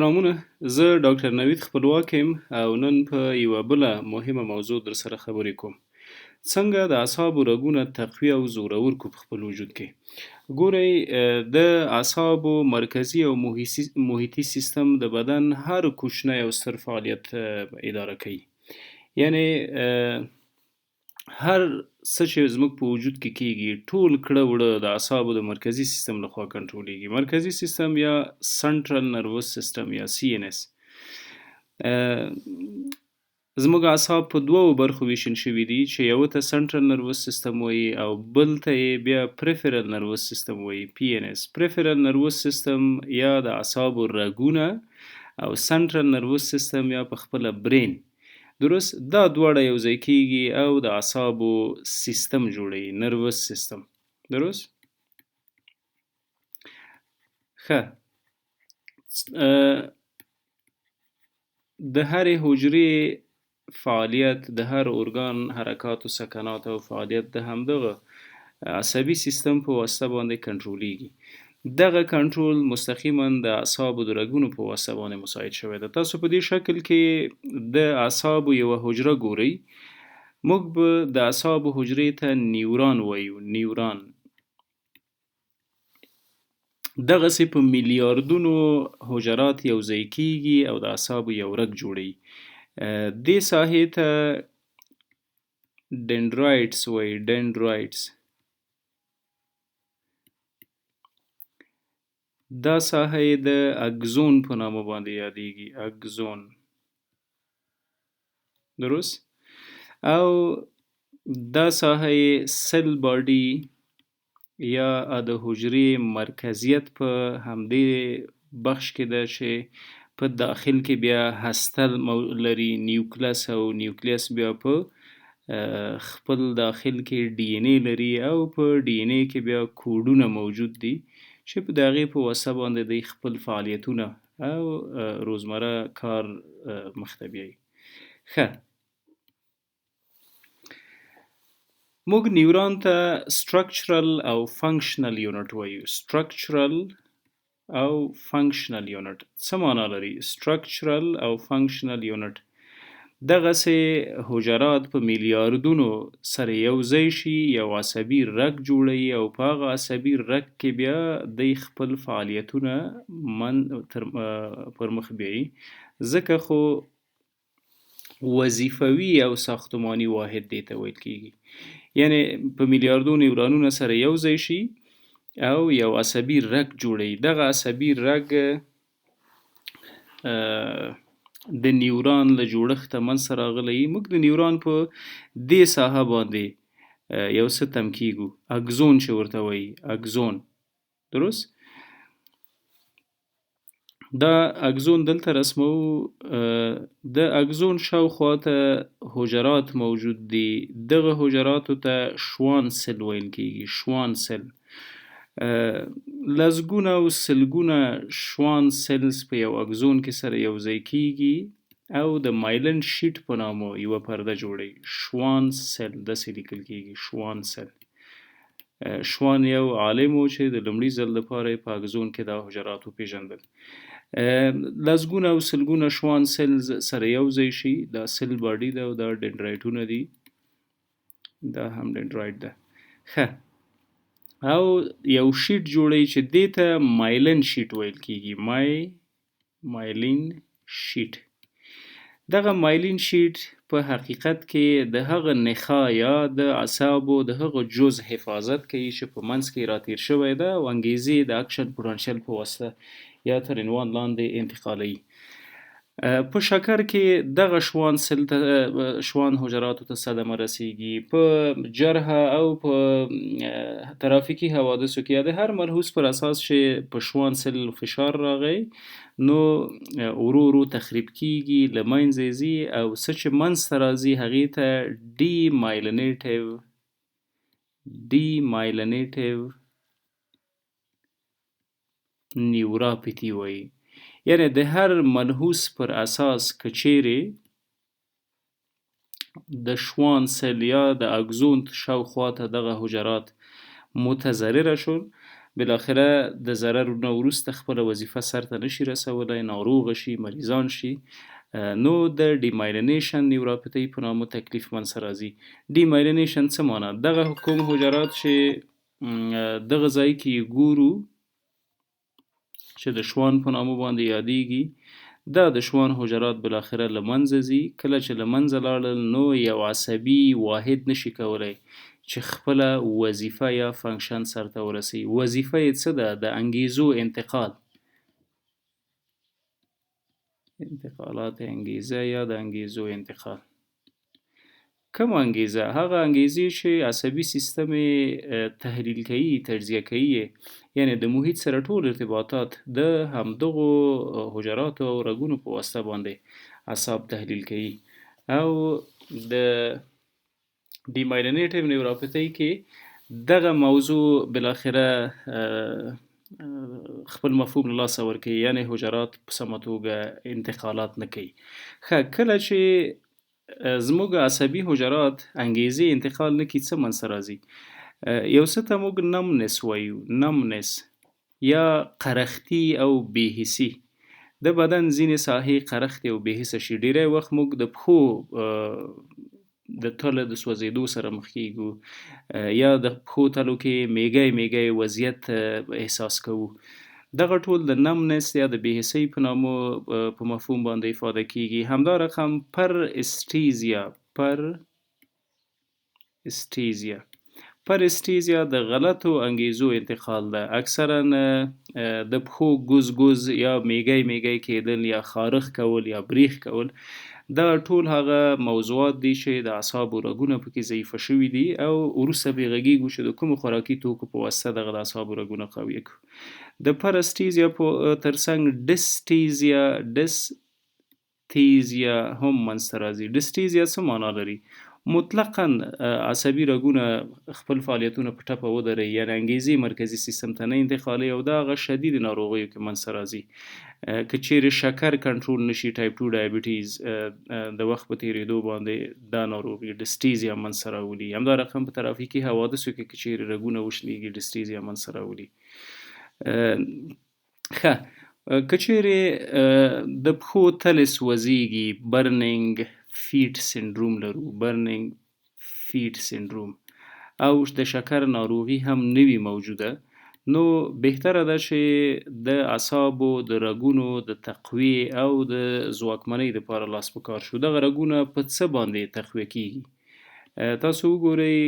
سلامونه، زه ډاکټر نوید خپلواک یم او نن په یوه بله مهمه موضوع در سره خبرې کوم. څنګه د اعصابو رګونه تقویه او زورور کو په خپل وجود کې. ګورئ، د اعصابو مرکزي او محیطي سیستم د بدن هر کوچنی او ستر فعالیت اداره کوي. یعنی هر څه چې زموږ په وجود کې کیږي ټول کړه وړه د اعصابو د مرکزي سیستم لخوا کنټرولېږي. مرکزي سیستم یا سنټرل نروس سیستم یا CNS زموږ اعصاب په دوو برخو ویشل شوي دي چې یو ته سنټرل نروس سیستم وایي او بل ته یې بیا پریفرل نروس سیستم وایي PNS. پریفرل نروس سیستم یا د اعصابو رګونه او سنټرل نروس سیستم یا په خپله برین، درست، دا دواړه یو ځای کیږي او د اعصابو سیستم جوړوي، نروس سیستم. درست؟ ښه، د هرې حجرې فعالیت، د هر ارګان حرکات و سکنات او فعالیت د همدغه عصبي سیستم په واسطه باندې کنټرولېږي. دغه کنټرول مستقیما د اعصابو د رګونو په واسطه باندې مساعد شوی ده. تاسو په دې شکل کې د اعصابو یوه حجره ګورئ. موږ به د اعصابو حجرې ته نیورون وایو. نیورون دغسې په میلیاردونو حجرات یو ځای کیږي او د اعصابو یو رګ جوړوي. دې ساحې ته ډنډرایټس وایي. ډنډرایټس دا ساحه یې د اګزون په نامه باندې یادیږي. اګزون، درست؟ او دا ساحه یې سل باډي یا د حجرې مرکزیت په همدې بخش کې ده چې په داخل کې بیا هسته لري، نیوکلس، او نیوکلیس بیا په خپل داخل کې DNA لري او په DNA کې بیا کوډونه موجود دي چې په د هغې په واسطه باندې دوی خپل فعالیتونه او روزمره کار مخته بیایي. ښه، موږ نیورون ته structural او functional unit وایو. structural او functional unit څه معنا لري؟ structural او functional unit دغسې حجرات په میلیاردونو سره یو ځای شي، یو عصبي رګ جوړوي او په هغه عصبي رګ کې بیا دوی خپل فعالیتونه پر مخ بیایي. ځکه خو وظیفوي او ساختماني واحد دې ته ویل کیږي. یعنی په میلیاردو نیورونونه سره یو ځای شي او یو عصبي رګ جوړوي. دغه عصبي رګ د نیورون له جوړښته منځته راغلی. موږ د نیورون په دې ساحه باندې یو څه تم کیږو، اګزون چې ورته وایي. اګزون، درست؟ دا اګزون دلته رسمو. د اګزون شاوخوا ته حجرات موجود دي. دغه حجراتو ته شوان سل ویل کیږي. شوان سل، لسګونه او سلګونه شوان سلز په یو اګزون کې سره یو ځای کیږي او د مایلن شیټ په نامه یوه پرده جوړوي. شوان سل داسې لیکل کیږي. شوان سل. شوان یو عالم و چې د لومړي ځل لپاره په اګزون کې دا حجرات وپېژندل. لسګونه او سلګونه شوان سلز سره یو ځای شي، دا سل باډي ده او دا ډنډرایټونه دي. دا هم ډنډرایټ ده. ښه، او یو شیټ جوړوي چې دې ته مایلن شیټ ویل کیږي. مایلین شیټ. دغه مایلین شیټ په حقیقت کې د هغه نخاع یا د اعصابو د هغه جزء حفاظت کوي چې په منځ کې راتیر شوی ده او انګیزې د اکشن پوټنشل په واسطه یا تر عنوان لاندې انتقالوي. په شکر کې دغه شوان حجراتو ته صدمه رسیږي. په جرحه او په ترافیکي حوادثو کې یا د هر ملحوظ پر اساس چې په شوان سل فشار راغی نو ورو ورو تخریب کیږي، له منځه ځي او څه چې منځته راځي هغې ته ډیمایلینیټیو نیوراپیتي وایي. یعنی د هر ملحوظ پر اساس که چیرې د شوان سل یا د اګزون شاوخوا ته دغه حجرات متضرره شول، بالاخره د ضرر نه وروسته خپله وظیفه سرته نشي رسولی، ناروغه شي، مریضان شي. نو د ډیمایلینیشن نیوروپاتی په نامه تکلیف منځته راځي. ډیمایلینیشن څه معنا؟ دغه کوم حجرات چې دغه ځای کې ګورو چې د شوان په نامه باندې یادېږي، دا د شوان حجرات بالاخره له منځه ځي. کله چې له منځه لاړل نو یو عصبي واحد نشي کولی چې خپله وظیفه یا فنکشن سرته ورسوي. وظیفه یې څه ده؟ د انګیزو انتقال، انتقالات انګیزه یا د انګیزو انتقال. کوم انګیزه؟ هغه انګیزې چې عصبي سیستم تحلیل کوي، تجزیه کوي، یعنی د محیط سره ټول ارتباطات د همدغو حجراتو او رګونو په واسطه باندې اعصاب تحلیل کوي. او د ډیمایلینیټیو نیوروپاتی کې دغه موضوع بالاخره خپل مفهوم له لاسه ورکوي، یعنی حجرات په سمه توګه انتقالات نه کوي. کله چې زموږ عصبي حجرات انګیزې انتقال نه کړي څه منځته راځي؟ یو څه ته موږ نمنس وایو، نمنس یا قرختي او بېحسي. د بدن ځینې ساحې قرختې او بېحسه شي. ډیری وخت موږ د پښو د تله د سوځېدو سره مخ کیږو، یا د پښو تلو کې میږی میږی وضعیت احساس کوو. دغه ټول د نمنس یا د بېحسۍ په نامه په مفهوم باندې افاده کیږي. همدا رقم پر اسټیزیا، پر اسټیزیا، پر اسټیزیا د غلطو انګیزو انتقال ده. اکثرا د پښو ګوز ګوز یا میږی میږی کیدل یا خارښ کول یا بریښ کول، دا ټول هغه موضوعات دي چې د اعصابو رګونه پکې ضعیفه شوي دي او وروسته پرې غږیږو چې د کومو خوراکي توکو په واسطه دغه د اعصابو رګونه قوي کړو. د پراسټیزیا په ترڅنګ ډسټیزیا، ډسټیزیا هم منځته راځي. ډسټیزیا څه معنا لري؟ مطلقاً عصبي رګونه خپل فعالیتونه په ټپه ودروي، یعنی انګیزې مرکزي سیستم ته نه انتقالوي او دا هغه شدید ناروغیو کې منځته راځي. که چیرې شکر کنټرول نشي، ټایپ 2 ډایبټیز، د وخت په تیریدو باندې دا ناروغي ډسټیزیا منځته راولي. همدا رقم په ترافیکي حوادثو کې که چیرې رګونه وشلیږي ډسټیزیا منځته راولي. که چیرې د پښو تلې سوځېږي، برننګ فیټ سنډروم لرو، برننګ فیټ سنډروم، او د شکر ناروغي هم نه وي موجوده، نو بهتره ده چې د اعصابو د رګونو د تقویې او د ځواکمنۍ دپاره لاس په کار شو. دغه رګونه په څه باندې تقویه کیږي؟ تاسو وګورئ،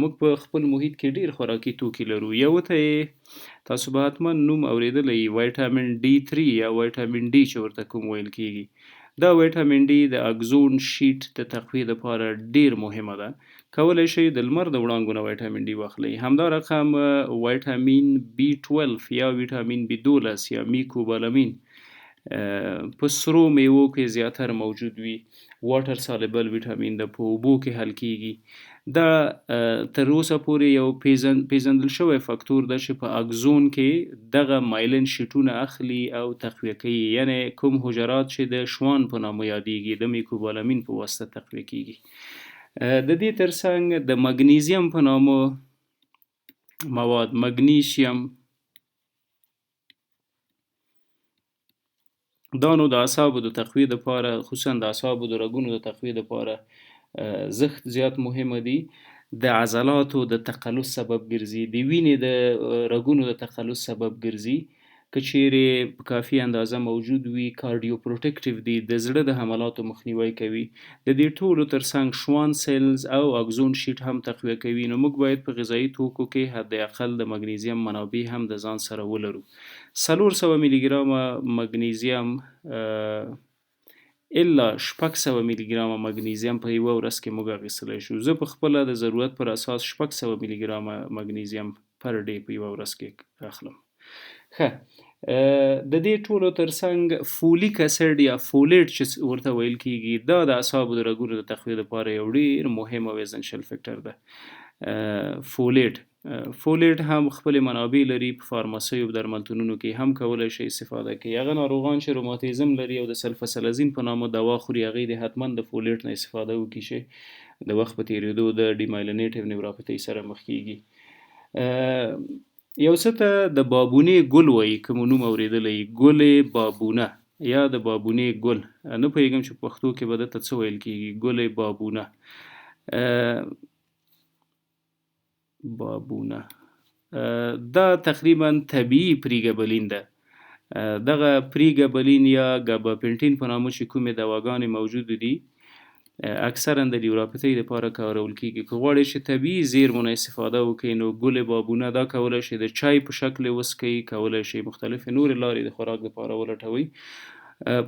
موږ په خپل محیط کې ډیر خوراکي توکي لرو. یو ته تاسو به حتما نوم اوریدلی، وایټامین D3 یا وایټامین D چې ورته کوم ویل کیږي. دا وایټامین D د اګزون شیټ د تقویې لپاره ډیر مهمه ده. کولی شئ د لمر د وړانګو نه وایټامین D واخلئ. همدا رقم وایټامین B12 یا ویټامین B12 یا میکوبالامین په سرو میوو کې زیاتره موجود وي. واټر سالبل ویټامین ده، په اوبو کې حل کیږي. دا تر اوسه پورې یو پیژندل شوی فاکتور ده چې په اګزون کې دغه مایلین شیټونه اخلي او تقویه کوي، یعنی کوم حجرات چې د شوان په نامه یادېږي د میکوبالامین په واسطه تقویه کیږي. د دې ترڅنګ د مګنیزیم په نامه مواد، مګنیشیم، دا نو د اعصابو د تقویې لپاره، خصوصا د اعصابو د رګونو د تقویې لپاره زښت زیات مهمه دي. د عضلاتو د تقلص سبب ګرځي، د وینې د رګونو د تقلص سبب ګرځي. که چیرې په کافي اندازه موجود وي، کارډیو پروټیکټیو دي، د زړه د حملاتو مخنیوی کوي. د دې ټولو ترڅنګ شوان سیلز او اګزون شیټ هم تقویه کوي. نو موږ باید په غذایي توکو کې حد اقل د مګنیزیم منابع هم د ځان سره ولرو. 400 ملي ګرامه مګنیزیم الا 600 ملي ګرامه مګنیزیم په یوه ورځ کې موږ اخیستلی شو. زه په خپله د ضرورت پر اساس 600 ملي ګرامه مګنیزیم پر ډے په یوه ورځ کې اخلم. د دې ټولو ترڅنګ فولیک اسید یا فولیټ چې ورته ویل کیږي، دا د اعصابو د رګونو د تقویې لپاره یو ډیر مهم او ایسنشل فیکټر ده. فولیټ هم خپل منابع لري، په فارماسیو او درملتونونو کې هم کولی شي استفاده کوي. هغه ناروغان چې روماتیزم لري او د سلفاسلازین په نامه دوا خوري، هغوی د حتما د فولیټ نه استفاده وکړي چې د وخت په تیریدو د ډیمایلینیټیو نیوروپاتی سره مخ کیږي. یو څه ته د بابونې ګل وایي که مو نوم اورېدلی ګل بابونه یا د بابونې ګل نه پوهېږم چې په پښتو کې به دته څه ویل کېږي ګل بابونه بابونه دا تقریبا طبیعي پریګبلین ده دغه پریګبلین یا ګاباپنټین په نامه چې کومې دواګانې موجود دي اکثرا د نیوروپاثي لپاره کارول کیږي که غواړئ چې طبیعي زیرمو نه استفاده وکړئ نو ګل بابونه دا کولی شئ د چای په شکل یې وڅښئ کولی شئ مختلفې نورې لارې د خوراک لپاره ولټوئ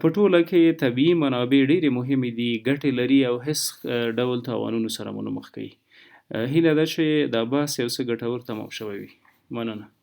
په ټوله کې طبیعي منابع ډېرې مهمې دي ګټې لري او هیڅ ډول تاوانونو سره مو نه مخ کوي هیله ده چې دا بحث یو څه ګټور تمام شوی وي مننه